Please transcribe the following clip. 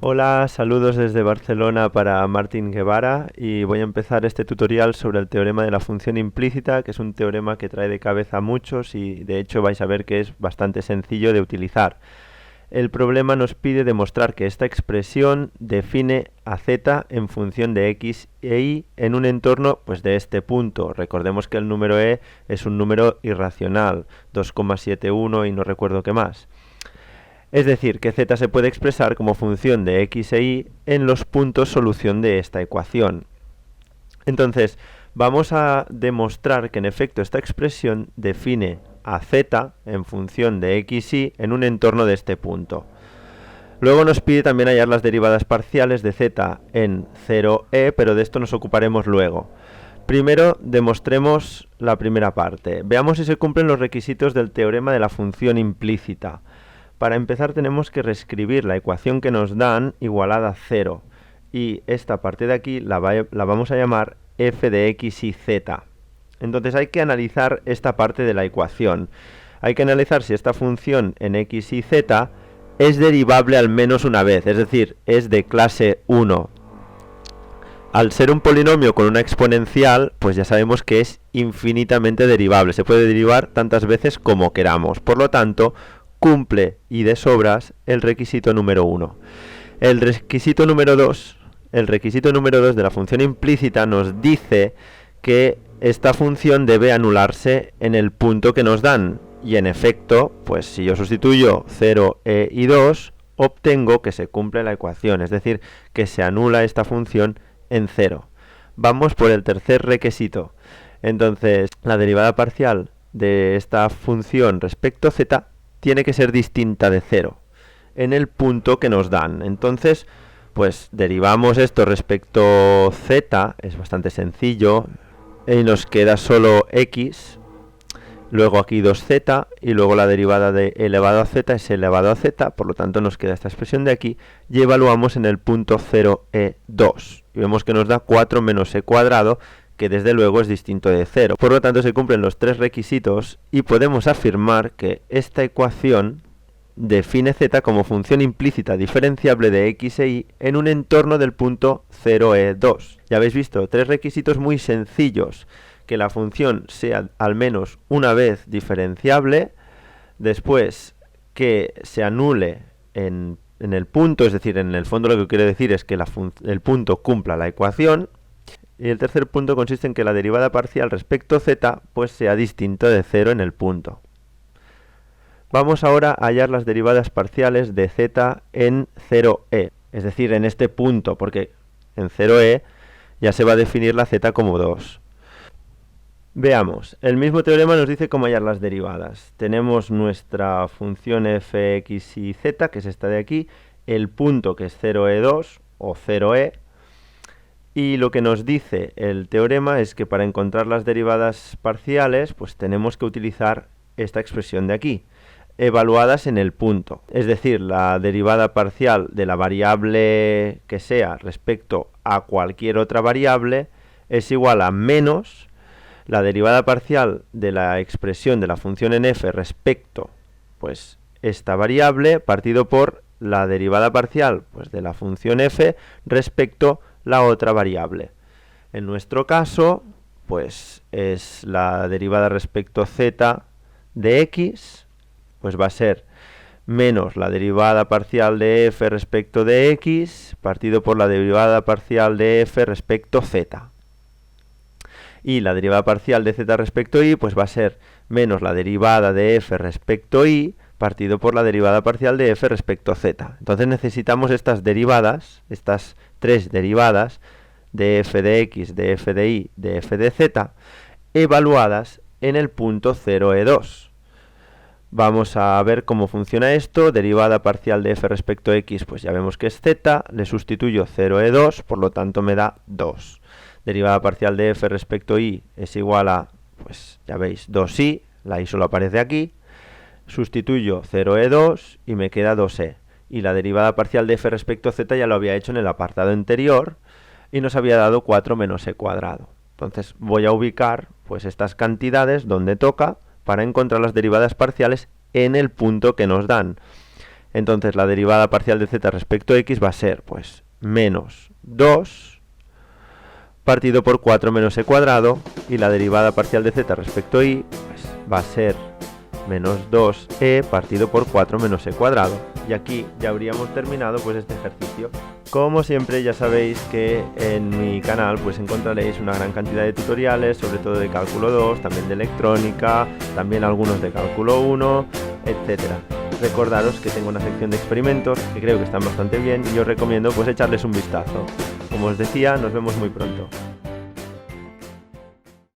Hola, saludos desde Barcelona para Martín Guevara y voy a empezar este tutorial sobre el teorema de la función implícita, que es un teorema que trae de cabeza a muchos y de hecho vais a ver que es bastante sencillo de utilizar. El problema nos pide demostrar que esta expresión define a z en función de x e y en un entorno pues de este punto. Recordemos que el número e es un número irracional, 2,71 y no recuerdo qué más. Es decir, que z se puede expresar como función de x e y en los puntos solución de esta ecuación. Entonces, vamos a demostrar que en efecto esta expresión define a z en función de x y en un entorno de este punto. Luego nos pide también hallar las derivadas parciales de z en 0e, pero de esto nos ocuparemos luego. Primero demostremos la primera parte. Veamos si se cumplen los requisitos del teorema de la función implícita. Para empezar tenemos que reescribir la ecuación que nos dan igualada a 0 y esta parte de aquí la vamos a llamar f de x y z. Entonces hay que analizar esta parte de la ecuación. Hay que analizar si esta función en x y z es derivable al menos una vez, es decir, es de clase 1. Al ser un polinomio con una exponencial, pues ya sabemos que es infinitamente derivable. Se puede derivar tantas veces como queramos. Por lo tanto, cumple y de sobras el requisito número 1. El requisito número 2 de la función implícita nos dice que esta función debe anularse en el punto que nos dan. Y en efecto, pues si yo sustituyo 0, e y 2, obtengo que se cumple la ecuación, es decir, que se anula esta función en 0. Vamos por el tercer requisito. Entonces, la derivada parcial de esta función respecto a z tiene que ser distinta de 0 en el punto que nos dan. Entonces, pues derivamos esto respecto z, es bastante sencillo, y nos queda solo x, luego aquí 2z, y luego la derivada de elevado a z es elevado a z, por lo tanto nos queda esta expresión de aquí, y evaluamos en el punto 0e2, y vemos que nos da 4 menos e cuadrado, que desde luego es distinto de 0. Por lo tanto, se cumplen los tres requisitos y podemos afirmar que esta ecuación define z como función implícita diferenciable de x e y en un entorno del punto 0e2. Ya habéis visto, tres requisitos muy sencillos: que la función sea al menos una vez diferenciable, después que se anule en el punto, es decir, en el fondo lo que quiere decir es que el punto cumpla la ecuación. Y el tercer punto consiste en que la derivada parcial respecto a z pues sea distinto de 0 en el punto. Vamos ahora a hallar las derivadas parciales de z en 0e, es decir, en este punto, porque en 0e ya se va a definir la z como 2. Veamos, el mismo teorema nos dice cómo hallar las derivadas. Tenemos nuestra función f(x) y z, que es esta de aquí, el punto que es 0e2 o 0e, y lo que nos dice el teorema es que para encontrar las derivadas parciales, pues tenemos que utilizar esta expresión de aquí, evaluadas en el punto. Es decir, la derivada parcial de la variable que sea respecto a cualquier otra variable es igual a menos la derivada parcial de la expresión de la función en f respecto, pues, esta variable partido por la derivada parcial pues, de la función f respecto la otra variable. En nuestro caso, pues es la derivada respecto a z de x, pues va a ser menos la derivada parcial de f respecto de x partido por la derivada parcial de f respecto z. Y la derivada parcial de z respecto y, pues va a ser menos la derivada de f respecto y partido por la derivada parcial de f respecto a z. Entonces necesitamos estas derivadas, estas tres derivadas de f de x, de f de y, de f de z, evaluadas en el punto 0e2. Vamos a ver cómo funciona esto. Derivada parcial de f respecto a x, pues ya vemos que es z, le sustituyo 0e2, por lo tanto me da 2. Derivada parcial de f respecto a y es igual a, pues ya veis, 2y, la y solo aparece aquí, sustituyo 0e2 y me queda 2e. Y la derivada parcial de f respecto a z ya lo había hecho en el apartado anterior y nos había dado 4 menos e cuadrado. Entonces voy a ubicar pues estas cantidades donde toca para encontrar las derivadas parciales en el punto que nos dan. Entonces la derivada parcial de z respecto a x va a ser pues menos 2 partido por 4 menos e cuadrado, y la derivada parcial de z respecto a y pues, va a ser menos 2e partido por 4 menos e cuadrado. Y aquí ya habríamos terminado pues este ejercicio. Como siempre, ya sabéis que en mi canal pues encontraréis una gran cantidad de tutoriales, sobre todo de cálculo 2, también de electrónica, también algunos de cálculo 1, etcétera. Recordaros que tengo una sección de experimentos que creo que están bastante bien y os recomiendo pues echarles un vistazo. Como os decía, nos vemos muy pronto.